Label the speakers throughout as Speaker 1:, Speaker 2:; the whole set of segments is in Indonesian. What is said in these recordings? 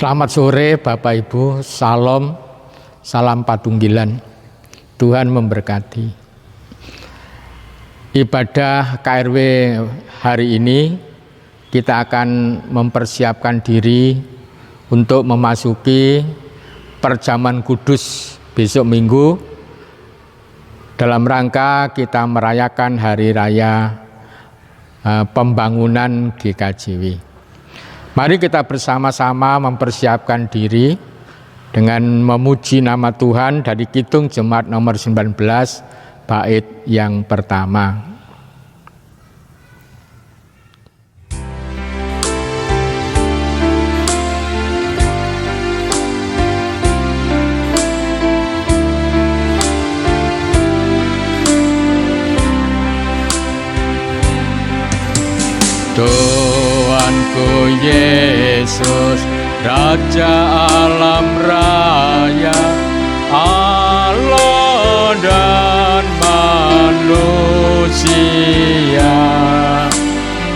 Speaker 1: Selamat sore Bapak Ibu, salam patunggilan. Tuhan memberkati. Ibadah KRW hari ini kita akan mempersiapkan diri untuk memasuki perjamuan kudus besok Minggu dalam rangka kita merayakan hari raya pembangunan GKJW. Mari kita bersama-sama mempersiapkan diri dengan memuji nama Tuhan dari Kidung Jemaat nomor 19 bait yang pertama. Tuhanku Yesus, Raja alam raya, Allah dan manusia.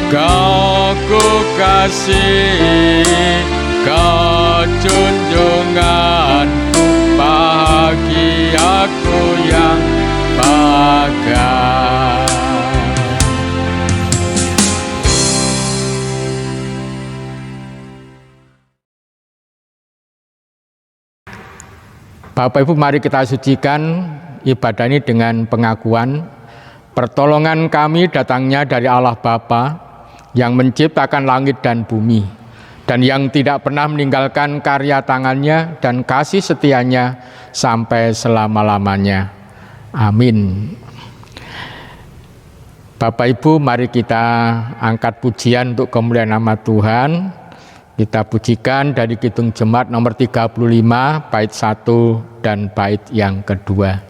Speaker 1: Kau ku kasih, Kau junjunganku, bahagiaku yang bagai. Bapak Ibu, mari kita sucikan ibadah ini dengan pengakuan pertolongan kami datangnya dari Allah Bapa yang menciptakan langit dan bumi dan yang tidak pernah meninggalkan karya tangannya dan kasih setianya sampai selama-lamanya. Amin. Bapak Ibu, mari kita angkat pujian untuk kemuliaan nama Tuhan. Kita pujikan dari Kidung Jemaat nomor 35 bait 1 dan bait yang kedua.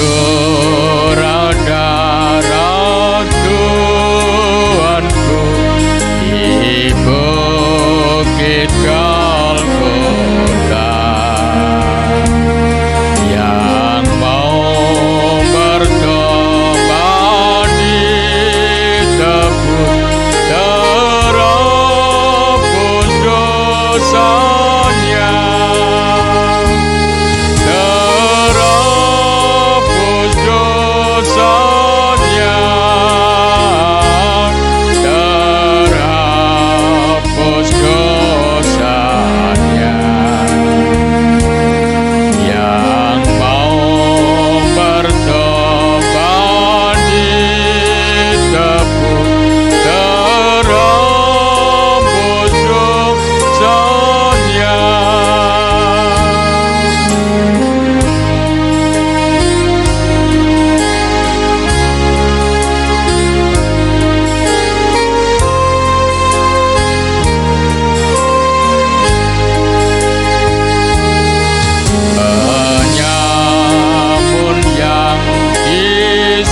Speaker 1: Tercurah darah Tuhanku di bukit Golgota, yang mau bertobat ditebus, terhapus dosanya, terhapus dosanya, terhapus dosanya, yang mau bertobat ditebus, terhapus dosanya. Penyamun yang di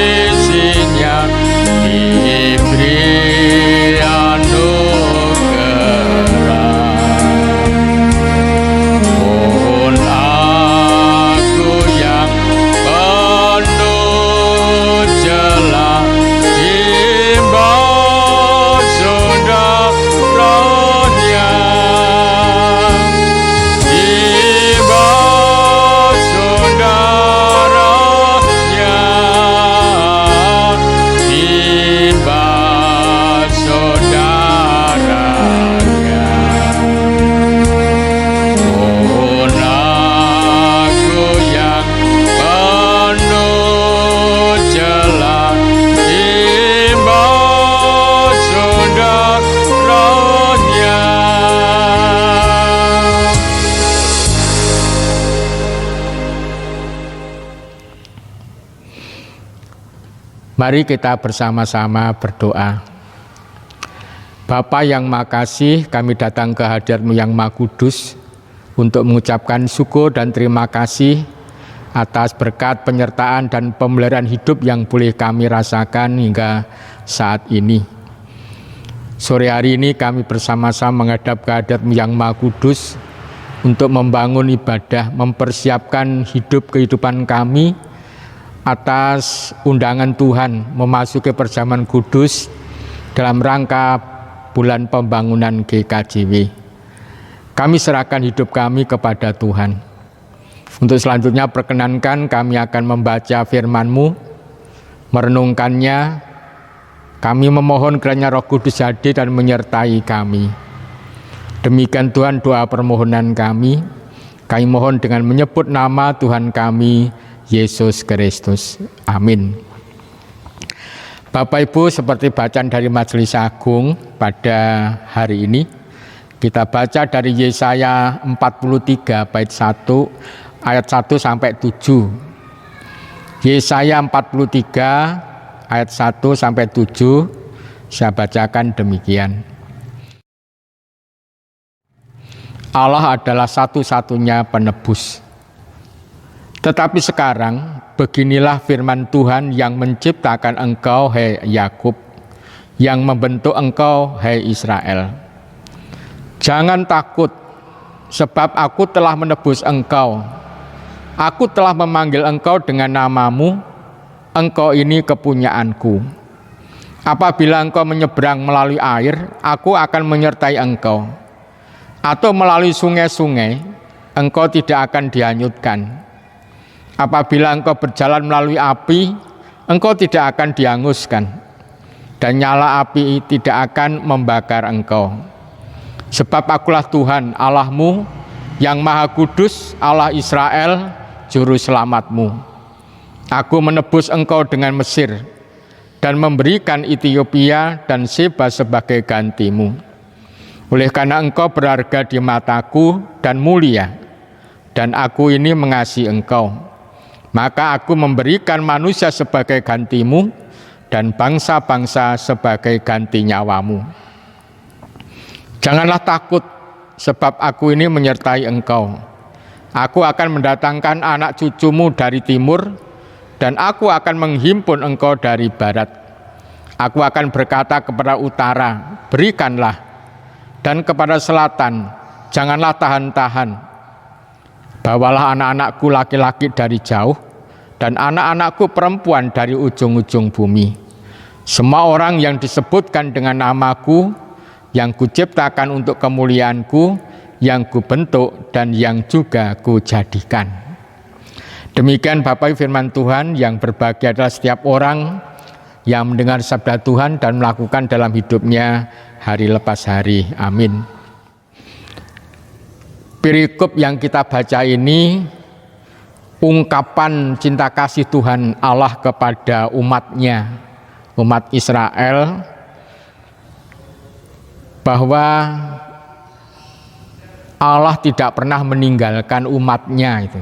Speaker 1: sisinya diberi anugerah. Pun aku yang penuh celah timbang saudaranya, tiba saudaranya, tiba saudaranya. Pun aku yang penuh celah tiba saudaranya. Mari kita bersama-sama berdoa. Bapa yang makasih, kami datang ke hadirat-Mu yang Maha Kudus untuk mengucapkan syukur dan terima kasih atas berkat penyertaan dan pemeliharaan hidup yang boleh kami rasakan hingga saat ini. Sore hari ini kami bersama-sama menghadap ke hadirat-Mu yang Maha Kudus untuk membangun ibadah, mempersiapkan kehidupan kami atas undangan Tuhan memasuki perjamuan kudus dalam rangka bulan pembangunan GKJW. Kami serahkan hidup kami kepada Tuhan. Untuk selanjutnya perkenankan kami akan membaca firman-Mu, merenungkannya. Kami memohon kiranya Roh Kudus hadir dan menyertai kami. Demikian Tuhan doa permohonan kami. Kami mohon dengan menyebut nama Tuhan kami, Yesus Kristus. Amin. Bapak Ibu, seperti bacaan dari Majelis Agung pada hari ini, kita baca dari Yesaya 43 bait 1 ayat 1 sampai 7. Yesaya 43 ayat 1 sampai 7, saya bacakan demikian. Allah adalah satu-satunya penebus. Tetapi sekarang, beginilah firman Tuhan yang menciptakan engkau, hai Yakub, yang membentuk engkau, hai Israel. Jangan takut, sebab aku telah menebus engkau. Aku telah memanggil engkau dengan namamu, engkau ini kepunyaanku. Apabila engkau menyeberang melalui air, aku akan menyertai engkau. Atau melalui sungai-sungai, engkau tidak akan dihanyutkan. Apabila engkau berjalan melalui api, engkau tidak akan dihanguskan, dan nyala api tidak akan membakar engkau. Sebab akulah Tuhan Allahmu, yang Maha Kudus, Allah Israel, Juru Selamatmu. Aku menebus engkau dengan Mesir, dan memberikan Ethiopia dan Seba sebagai gantimu. Oleh karena engkau berharga di mataku dan mulia, dan aku ini mengasihi engkau, maka aku memberikan manusia sebagai gantimu dan bangsa-bangsa sebagai ganti nyawamu. Janganlah takut, sebab aku ini menyertai engkau. Aku akan mendatangkan anak cucumu dari timur, dan aku akan menghimpun engkau dari barat. Aku akan berkata kepada utara, berikanlah, dan kepada selatan, janganlah tahan-tahan. Bawalah anak-anakku laki-laki dari jauh, dan anak-anakku perempuan dari ujung-ujung bumi. Semua orang yang disebutkan dengan namaku, yang kuciptakan untuk kemuliaanku, yang kubentuk dan yang juga kujadikan. Demikian Bapak Ibu firman Tuhan. Yang berbahagia adalah setiap orang yang mendengar sabda Tuhan dan melakukan dalam hidupnya hari lepas hari. Amin. Perikop yang kita baca ini ungkapan cinta kasih Tuhan Allah kepada umatnya, umat Israel, bahwa Allah tidak pernah meninggalkan umatnya itu.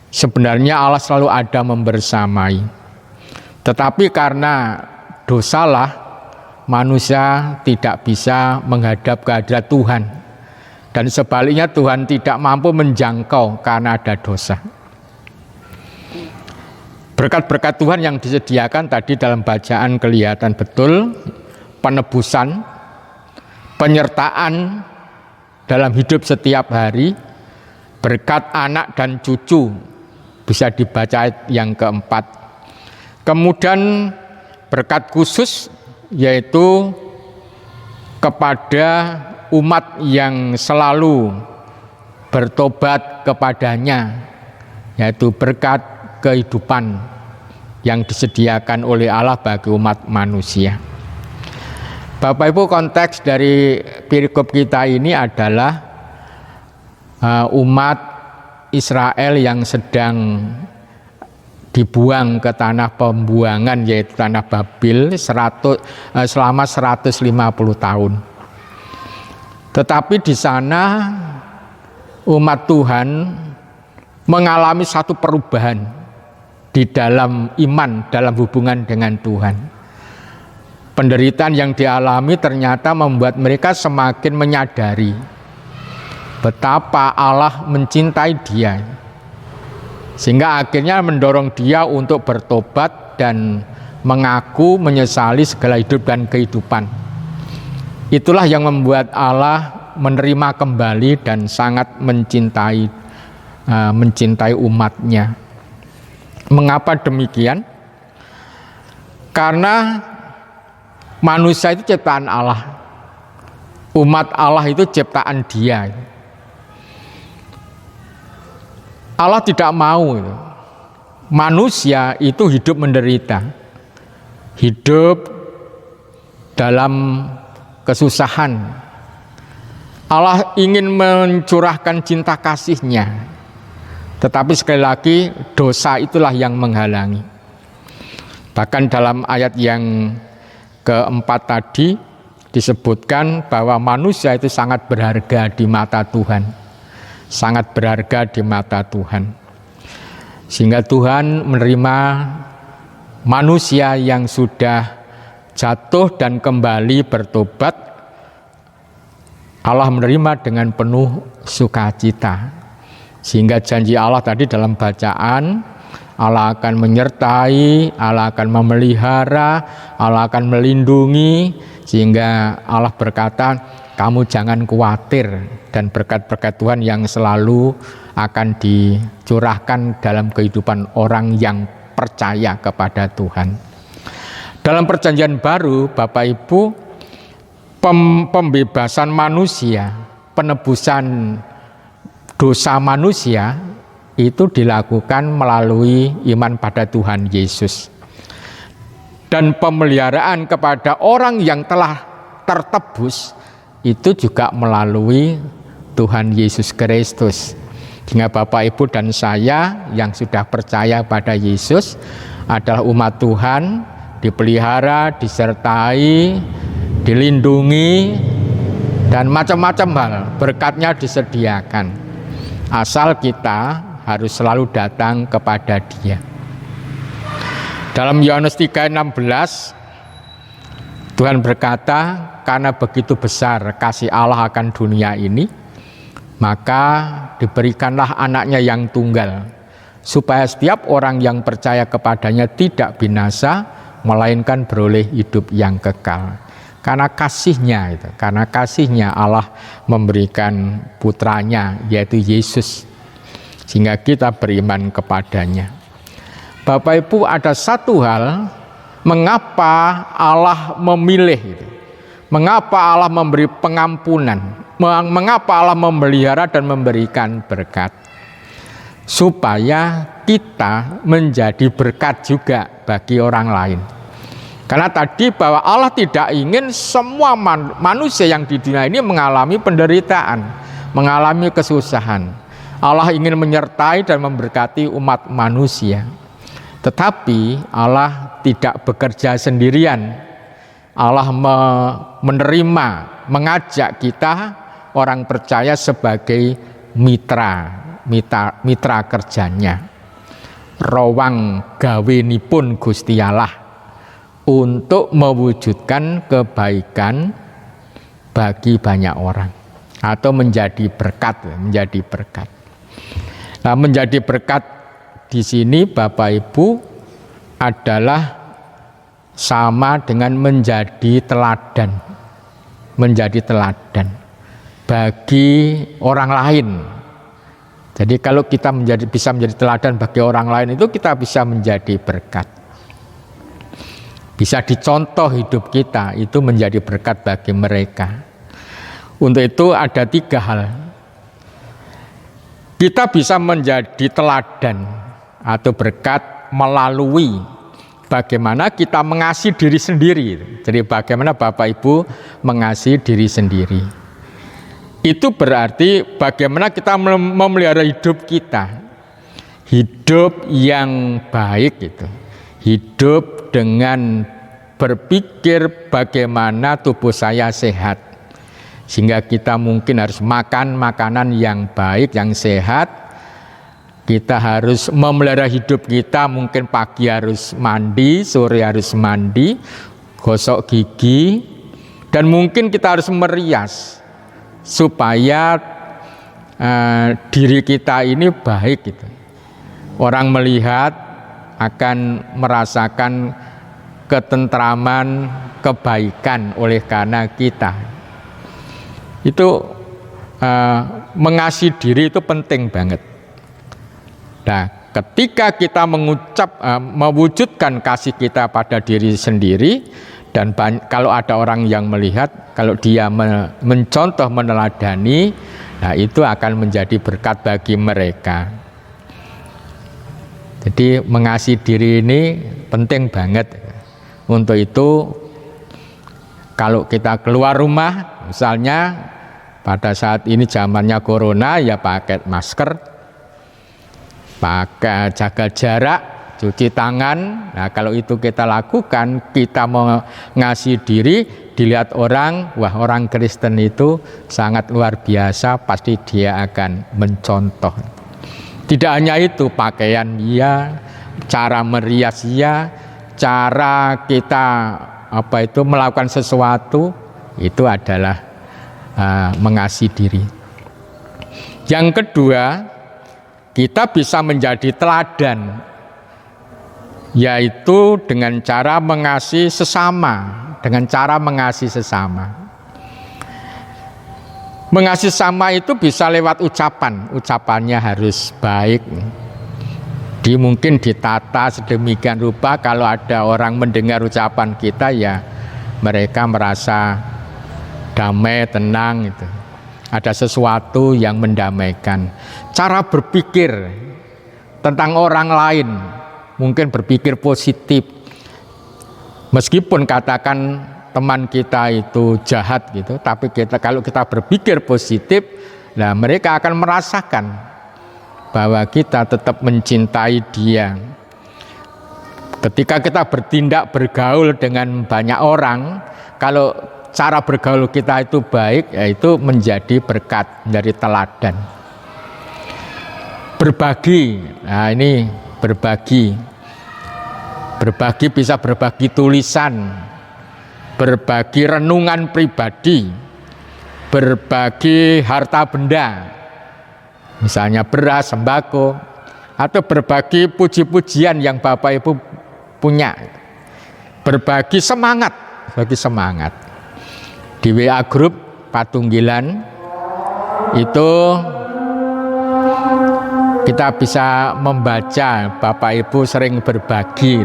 Speaker 1: Sebenarnya Allah selalu ada membersamai. Tetapi karena dosalah, manusia tidak bisa menghadap ke hadirat Tuhan. Dan sebaliknya Tuhan tidak mampu menjangkau karena ada dosa. Berkat-berkat Tuhan yang disediakan tadi dalam bacaan kelihatan betul, penebusan, penyertaan dalam hidup setiap hari, berkat anak dan cucu, bisa dibaca yang keempat. Kemudian berkat khusus yaitu kepada umat yang selalu bertobat kepadanya, yaitu berkat kehidupan yang disediakan oleh Allah bagi umat manusia. Bapak Ibu, konteks dari perikop kita ini adalah umat Israel yang sedang dibuang ke tanah pembuangan, yaitu tanah Babil selama 150 tahun. Tetapi di sana umat Tuhan mengalami satu perubahan di dalam iman, dalam hubungan dengan Tuhan. Penderitaan yang dialami ternyata membuat mereka semakin menyadari betapa Allah mencintai dia, sehingga akhirnya mendorong dia untuk bertobat dan mengaku menyesali segala hidup dan kehidupan. Itulah yang membuat Allah menerima kembali dan sangat mencintai umatnya. Mengapa demikian? Karena manusia itu ciptaan Allah, umat Allah itu ciptaan Dia. Allah tidak mau manusia itu hidup menderita, hidup dalam kesusahan. Allah ingin mencurahkan cinta kasih-Nya, tetapi sekali lagi dosa itulah yang menghalangi. Bahkan dalam ayat yang keempat tadi disebutkan bahwa manusia itu sangat berharga di mata Tuhan, sangat berharga di mata Tuhan, sehingga Tuhan menerima manusia yang sudah jatuh dan kembali bertobat. Allah menerima dengan penuh sukacita, sehingga janji Allah tadi dalam bacaan, Allah akan menyertai, Allah akan memelihara, Allah akan melindungi, sehingga Allah berkata, kamu jangan khawatir, dan berkat-berkat Tuhan yang selalu akan dicurahkan dalam kehidupan orang yang percaya kepada Tuhan. Dalam perjanjian baru, Bapak Ibu, pembebasan manusia, penebusan dosa manusia itu dilakukan melalui iman pada Tuhan Yesus. Dan pemeliharaan kepada orang yang telah tertebus itu juga melalui Tuhan Yesus Kristus. Sehingga Bapak Ibu dan saya yang sudah percaya pada Yesus adalah umat Tuhan, dipelihara, disertai, dilindungi, dan macam-macam hal berkatnya disediakan, asal kita harus selalu datang kepada Dia. Dalam Yohanes 3:16 Tuhan berkata, karena begitu besar kasih Allah akan dunia ini, maka diberikanlah anaknya yang tunggal, supaya setiap orang yang percaya kepadanya tidak binasa, melainkan beroleh hidup yang kekal. Karena kasihnya Allah memberikan putranya, yaitu Yesus, sehingga kita beriman kepadanya. Bapak Ibu, ada satu hal mengapa Allah memilih, mengapa Allah memberi pengampunan, mengapa Allah memelihara dan memberikan berkat, supaya kita menjadi berkat juga bagi orang lain. Karena tadi bahwa Allah tidak ingin semua manusia yang di dunia ini mengalami penderitaan, mengalami kesusahan. Allah ingin menyertai dan memberkati umat manusia. Tetapi Allah tidak bekerja sendirian. Allah menerima, mengajak kita orang percaya sebagai mitra kerjanya. Rowang gawenipun Gusti Allah untuk mewujudkan kebaikan bagi banyak orang, atau menjadi berkat. Nah, menjadi berkat di sini Bapak Ibu adalah sama dengan menjadi teladan bagi orang lain. Jadi kalau kita bisa menjadi teladan bagi orang lain, itu kita bisa menjadi berkat. Bisa dicontoh hidup kita, itu menjadi berkat bagi mereka. Untuk itu ada 3 hal. Kita bisa menjadi teladan atau berkat melalui bagaimana kita mengasihi diri sendiri. Jadi bagaimana Bapak Ibu mengasihi diri sendiri. Itu berarti bagaimana kita memelihara hidup kita. Hidup yang baik itu. Hidup dengan berpikir bagaimana tubuh saya sehat, sehingga kita mungkin harus makan makanan yang baik, yang sehat. Kita harus memelihara hidup kita, mungkin pagi harus mandi, sore harus mandi, gosok gigi, dan mungkin kita harus merias supaya diri kita ini baik gitu. Orang melihat akan merasakan ketentraman, kebaikan oleh karena kita. Itu mengasihi diri itu penting banget. Nah, ketika kita mewujudkan kasih kita pada diri sendiri, dan kalau ada orang yang melihat, kalau dia mencontoh, meneladani, nah itu akan menjadi berkat bagi mereka. Jadi mengasihi diri ini penting banget. Untuk itu, kalau kita keluar rumah, misalnya pada saat ini zamannya corona, ya pakai masker, pakai jaga jarak, cuci tangan. Nah, kalau itu kita lakukan, kita mengasihi diri, dilihat orang, wah orang Kristen itu sangat luar biasa, pasti dia akan mencontoh. Tidak hanya itu, pakaian iya, cara merias iya, cara kita melakukan sesuatu itu adalah mengasihi diri. Yang kedua, kita bisa menjadi teladan, yaitu dengan cara mengasihi sesama, Mengasihi sesama itu bisa lewat ucapannya harus baik. Mungkin ditata sedemikian rupa, kalau ada orang mendengar ucapan kita, ya mereka merasa damai, tenang gitu. Ada sesuatu yang mendamaikan. Cara berpikir tentang orang lain, mungkin berpikir positif. Meskipun katakan teman kita itu jahat gitu, tapi kalau kita berpikir positif, nah mereka akan merasakan bahwa kita tetap mencintai dia. Ketika kita bergaul dengan banyak orang, kalau cara bergaul kita itu baik, yaitu menjadi berkat, menjadi teladan. Berbagi, nah ini berbagi bisa berbagi tulisan, berbagi renungan pribadi, berbagi harta benda, misalnya beras, sembako, atau berbagi puji-pujian yang Bapak Ibu punya, berbagi semangat, di WA grup Patunggilan itu kita bisa membaca, Bapak Ibu sering berbagi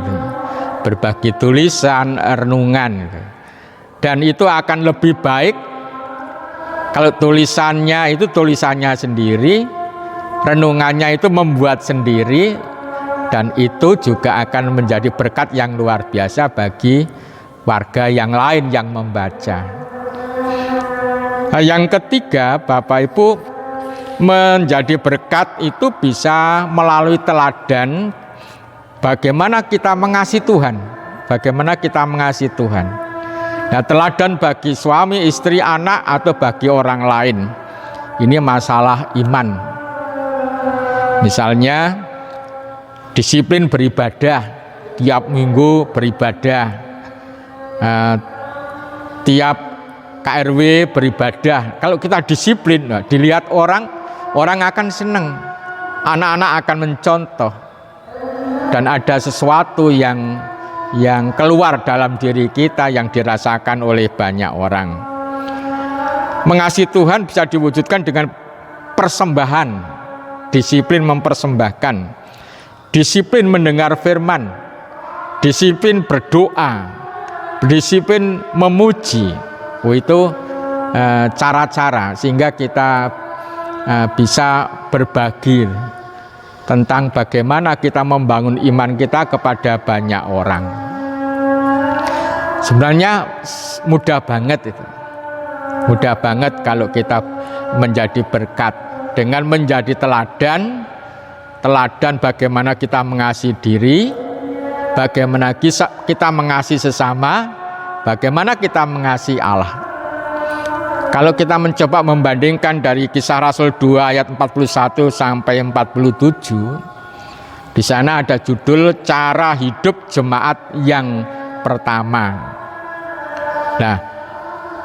Speaker 1: tulisan, renungan, dan itu akan lebih baik kalau tulisannya sendiri, renungannya itu membuat sendiri, dan itu juga akan menjadi berkat yang luar biasa bagi warga yang lain yang membaca. Nah, yang ketiga, Bapak Ibu, menjadi berkat itu bisa melalui teladan bagaimana kita mengasihi Tuhan. Nah, teladan bagi suami, istri, anak, atau bagi orang lain. Ini masalah iman. Misalnya disiplin beribadah, tiap minggu beribadah, tiap KRW beribadah. Kalau kita disiplin, dilihat orang akan senang, anak-anak akan mencontoh, dan ada sesuatu yang keluar dalam diri kita yang dirasakan oleh banyak orang. Mengasihi Tuhan bisa diwujudkan dengan persembahan, disiplin mempersembahkan, disiplin mendengar firman, disiplin berdoa, disiplin memuji. Itu cara-cara sehingga kita bisa berbagi tentang bagaimana kita membangun iman kita kepada banyak orang. Sebenarnya mudah banget itu. Mudah banget kalau kita menjadi berkat dengan menjadi teladan bagaimana kita mengasihi diri, bagaimana kita mengasihi sesama, bagaimana kita mengasihi Allah. Kalau kita mencoba membandingkan dari Kisah Rasul 2 ayat 41 sampai 47, di sana ada judul cara hidup jemaat yang pertama. Nah,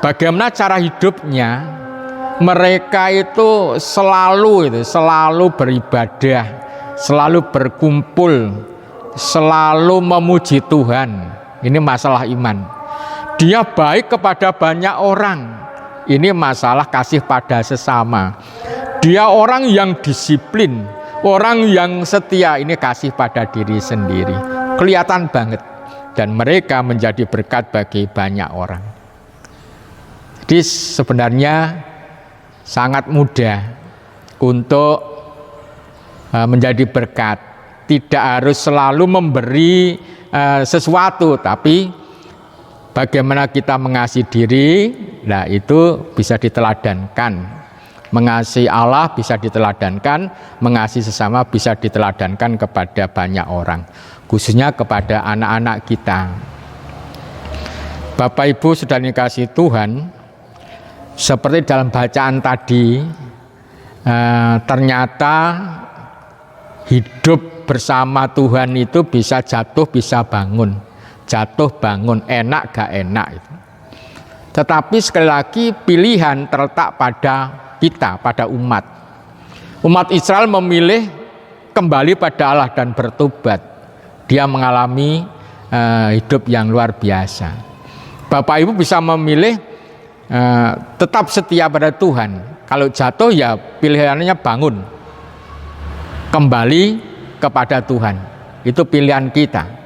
Speaker 1: bagaimana cara hidupnya? Mereka itu selalu beribadah, selalu berkumpul, selalu memuji Tuhan. Ini masalah iman. Dia baik kepada banyak orang. ini masalah kasih pada sesama. Dia orang yang disiplin, orang yang setia, ini kasih pada diri sendiri. Kelihatan banget. Dan mereka menjadi berkat bagi banyak orang. Jadi sebenarnya sangat mudah untuk menjadi berkat. Tidak harus selalu memberi sesuatu, tapi bagaimana kita mengasihi diri, nah itu bisa diteladankan. Mengasihi Allah bisa diteladankan, mengasihi sesama bisa diteladankan kepada banyak orang, khususnya kepada anak-anak kita. Bapak Ibu sudah dikasihi Tuhan, seperti dalam bacaan tadi, ternyata hidup bersama Tuhan itu bisa jatuh, bisa bangun. Jatuh, bangun, enak, gak enak itu. Tetapi sekali lagi pilihan terletak pada kita, pada umat. Umat Israel memilih kembali pada Allah dan bertobat. Dia mengalami hidup yang luar biasa. Bapak Ibu bisa memilih tetap setia pada Tuhan. Kalau jatuh ya pilihannya bangun, kembali kepada Tuhan. Itu pilihan kita.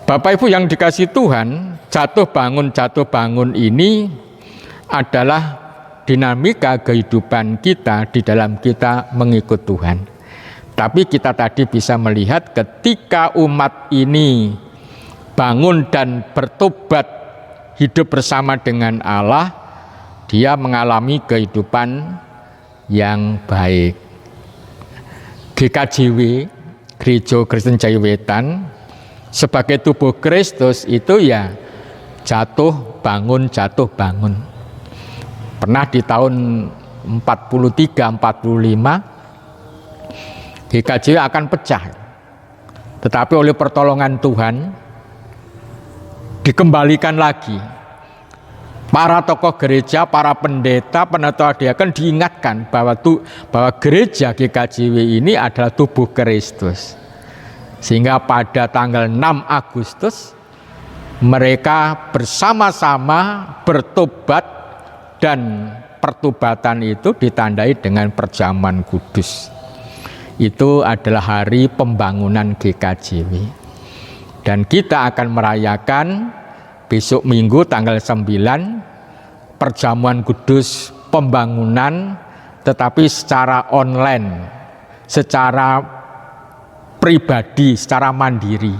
Speaker 1: Bapak Ibu yang dikasihi Tuhan, jatuh bangun ini adalah dinamika kehidupan kita di dalam kita mengikut Tuhan. Tapi kita tadi bisa melihat ketika umat ini bangun dan bertobat, hidup bersama dengan Allah, dia mengalami kehidupan yang baik. GKJW, Gereja Kristen Jawi Wetan, sebagai tubuh Kristus itu ya jatuh bangun. Pernah di tahun 43-45 GKJW akan pecah, tetapi oleh pertolongan Tuhan dikembalikan lagi. Para tokoh gereja, para pendeta, penatua diaken diingatkan bahwa gereja GKJW ini adalah tubuh Kristus. Sehingga pada tanggal 6 Agustus mereka bersama-sama bertobat, dan pertobatan itu ditandai dengan perjamuan kudus. Itu adalah hari pembangunan GKJW. Dan kita akan merayakan besok Minggu tanggal 9 perjamuan kudus pembangunan, tetapi secara online, secara pribadi, secara mandiri.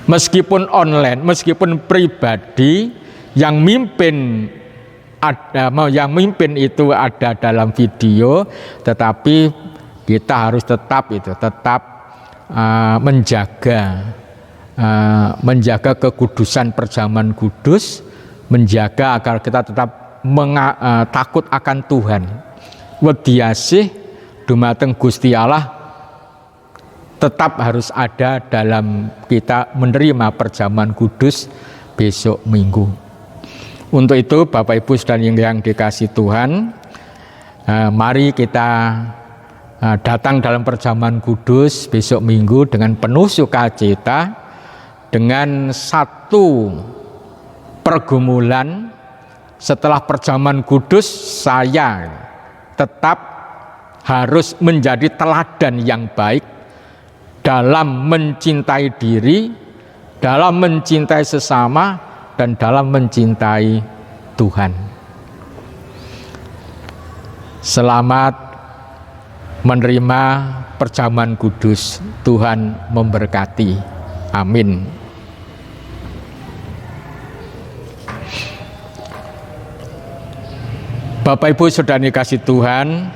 Speaker 1: Meskipun online, meskipun pribadi, yang mimpin itu ada dalam video, tetapi kita harus tetap menjaga kekudusan perjamuan kudus, menjaga agar kita tetap takut akan Tuhan. Wediasih dumateng Gusti Allah tetap harus ada dalam kita menerima perjamuan kudus besok Minggu. Untuk itu Bapak Ibu saudara yang dikasihi Tuhan, mari kita datang dalam perjamuan kudus besok Minggu dengan penuh sukacita, dengan satu pergumulan. Setelah perjamuan kudus, saya tetap harus menjadi teladan yang baik dalam mencintai diri, dalam mencintai sesama, dan dalam mencintai Tuhan. Selamat menerima perjamuan kudus. Tuhan memberkati. Amin. Bapak Ibu saudara dikasihi Tuhan,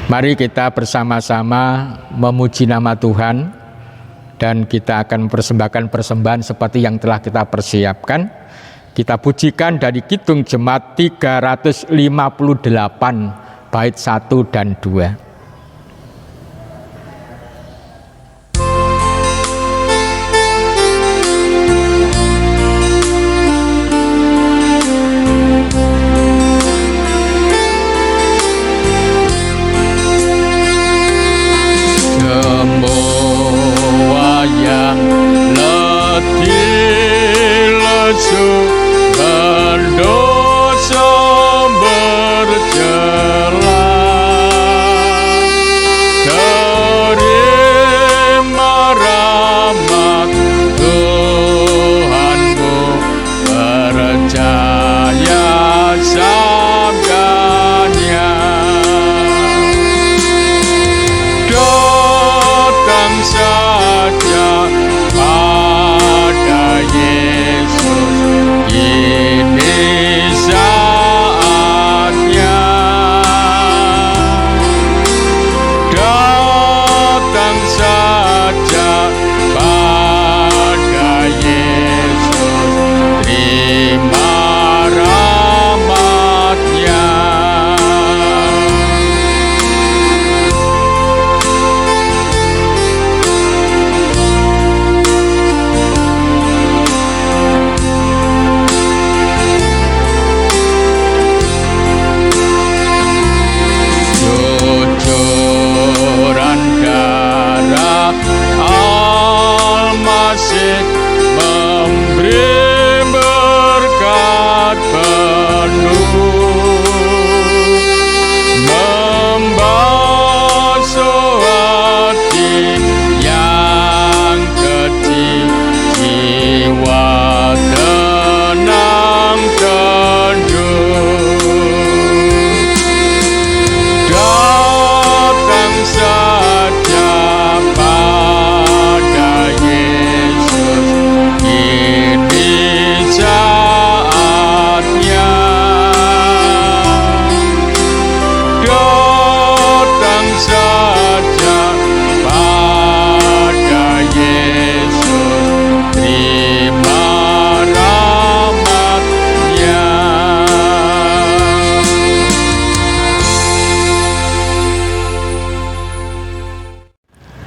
Speaker 1: mari kita bersama-sama memuji nama Tuhan, dan kita akan mempersembahkan persembahan seperti yang telah kita persiapkan. Kita pujikan dari Kidung Jemaat 358 bait 1 dan 2. Semua yang letih lesu percaya sabdanya, datang saja pada Yesus, ini saatnya. Datang saja pada Yesus, terima rahmat-Nya. Cucuran darah Al-Masih memberi berkat penuh, membasuh hati yang kecil, jiwa tenang teduh. Datang saja pada Yesus, ini saatnya. Datang saja pada Yesus, terima rahmat-Nya.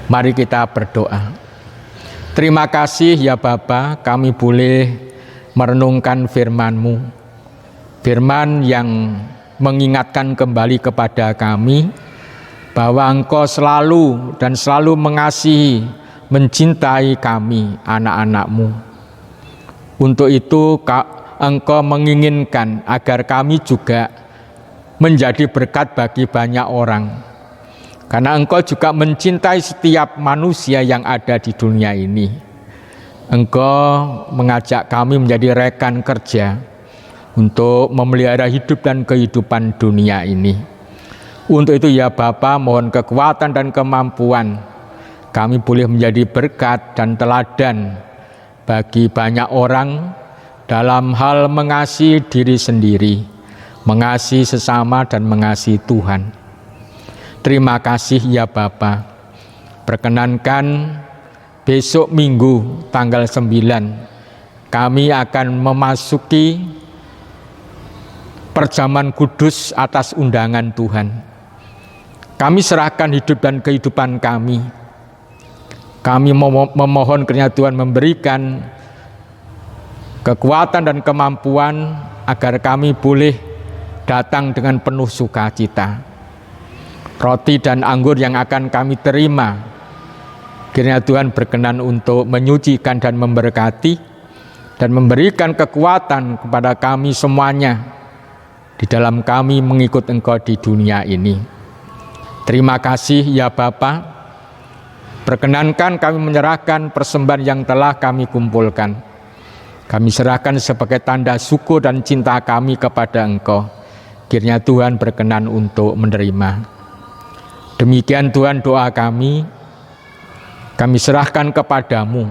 Speaker 1: Mari kita berdoa. Terima kasih ya Bapa, kami boleh merenungkan firman-Mu. Firman yang mengingatkan kembali kepada kami bahwa Engkau selalu dan selalu mengasihi, mencintai kami, anak-anak-Mu. Untuk itu Engkau menginginkan agar kami juga menjadi berkat bagi banyak orang. Karena Engkau juga mencintai setiap manusia yang ada di dunia ini. Engkau mengajak kami menjadi rekan kerja untuk memelihara hidup dan kehidupan dunia ini. Untuk itu ya Bapa, mohon kekuatan dan kemampuan kami boleh menjadi berkat dan teladan bagi banyak orang dalam hal mengasihi diri sendiri, mengasihi sesama dan mengasihi Tuhan. Terima kasih ya Bapa. Perkenankan besok Minggu tanggal 9 kami akan memasuki perjamuan kudus atas undangan Tuhan. Kami serahkan hidup dan kehidupan kami. Kami memohon kiranya Tuhan memberikan kekuatan dan kemampuan agar kami boleh datang dengan penuh sukacita. Roti dan anggur yang akan kami terima, kiranya Tuhan berkenan untuk menyucikan dan memberkati dan memberikan kekuatan kepada kami semuanya di dalam kami mengikut Engkau di dunia ini. Terima kasih ya Bapa. Perkenankan kami menyerahkan persembahan yang telah kami kumpulkan. Kami serahkan sebagai tanda syukur dan cinta kami kepada Engkau. Kiranya Tuhan berkenan untuk menerima. Demikian Tuhan doa kami serahkan kepadamu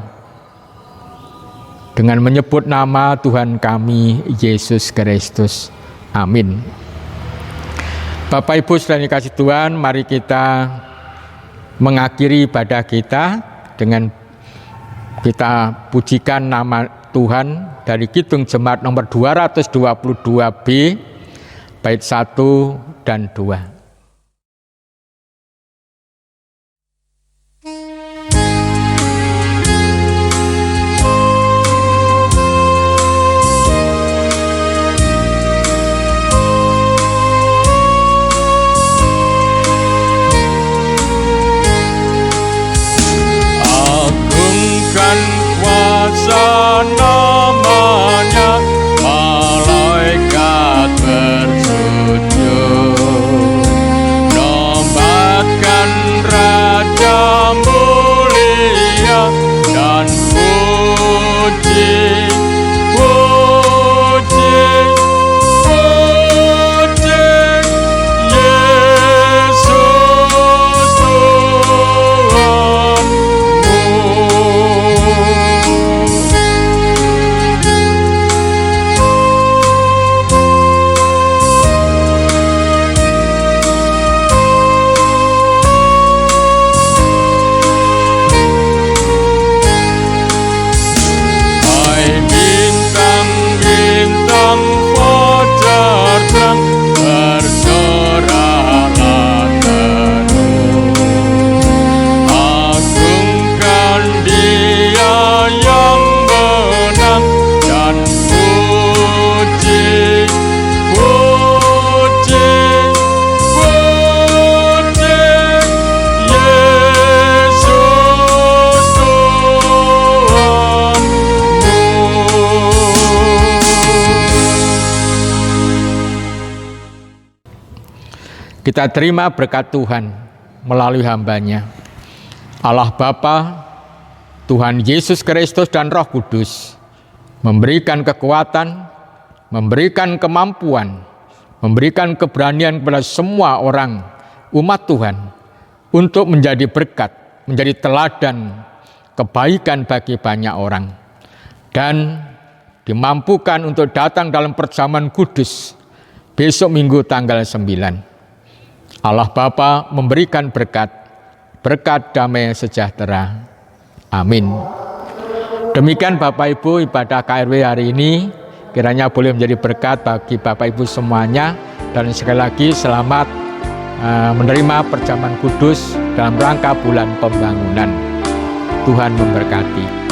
Speaker 1: dengan menyebut nama Tuhan kami Yesus Kristus. Amin. Bapak Ibu saudara dikasih Tuhan, mari kita mengakhiri ibadah kita dengan kita pujikan nama Tuhan dari Kidung Jemaat nomor 222B bait 1 dan 2. Kuasa namanya, malaikat bersujud. Kita terima berkat Tuhan melalui hamba-Nya. Allah Bapa, Tuhan Yesus Kristus dan Roh Kudus memberikan kekuatan, memberikan kemampuan, memberikan keberanian kepada semua orang umat Tuhan untuk menjadi berkat, menjadi teladan kebaikan bagi banyak orang, dan dimampukan untuk datang dalam perjamuan kudus besok Minggu tanggal 9. Allah Bapa memberikan berkat damai sejahtera. Amin. Demikian Bapak Ibu ibadah KRW hari ini, kiranya boleh menjadi berkat bagi Bapak Ibu semuanya, dan sekali lagi selamat menerima perjamuan kudus dalam rangka bulan pembangunan. Tuhan memberkati.